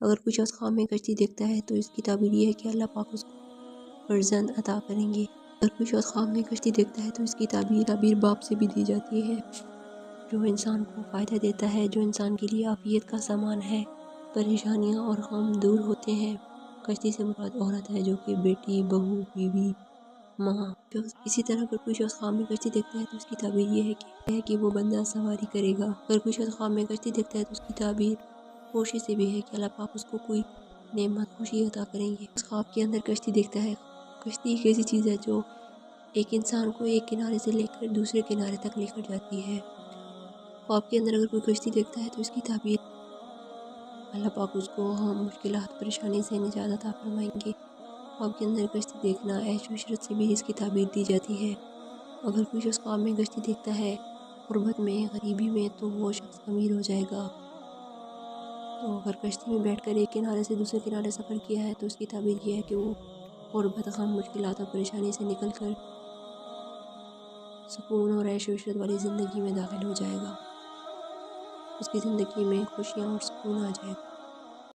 اگر کوئی شخص خواب میں کشتی دیکھتا ہے تو اس کی تعبیر یہ ہے کہ اللہ پاک اس کو فرزند عطا کریں گے۔ اگر کوئی شخص خواب میں کشتی دیکھتا ہے تو اس کی تعبیر باپ سے بھی دی جاتی ہے، جو انسان کو فائدہ دیتا ہے، جو انسان کے لیے عافیت کا سامان ہے۔ پریشانیاں اور غم دور ہوتے ہیں۔ کشتی سے مراد عورت ہے، جو کہ بیٹی، بہو، بیوی، ماں۔ اسی طرح اگر کوئی شخص خواب میں کشتی دیکھتا ہے تو اس کی تعبیر یہ ہے کہ وہ بندہ سواری کرے گا۔ اگر کوئی شخص خواب میں کشتی دیکھتا ہے تو اس کی تعبیر خوشی سے بھی ہے کہ اللہ پاک اس کو کوئی نعمت، خوشی عطا کریں گے۔ اس خواب کے اندر کشتی دیکھتا ہے۔ کشتی ایک ایسی چیز ہے جو ایک انسان کو ایک کنارے سے لے کر دوسرے کنارے تک لے کر جاتی ہے۔ خواب کے اندر اگر کوئی کشتی دیکھتا ہے تو اس کی تعبیر اللہ پاک اس کو مشکلات، پریشانی سے نجات عطا فرمائیں گے۔ خواب کے اندر کشتی دیکھنا عیش و عشرت سے بھی اس کی تعبیر دی جاتی ہے۔ اگر کوئی شخص خواب میں کشتی دیکھتا ہے غربت میں، غریبی میں، تو وہ شخص امیر ہو جائے گا۔ تو اگر کشتی میں بیٹھ کر ایک کنارے سے دوسرے کنارے سفر کیا ہے تو اس کی تعبیر یہ ہے کہ وہ غربت، غم، مشکلات اور پریشانی سے نکل کر سکون اور عیش و عشرت والی زندگی میں داخل ہو جائے گا۔ اس کی زندگی میں خوشیاں اور سکون آ جائے گا۔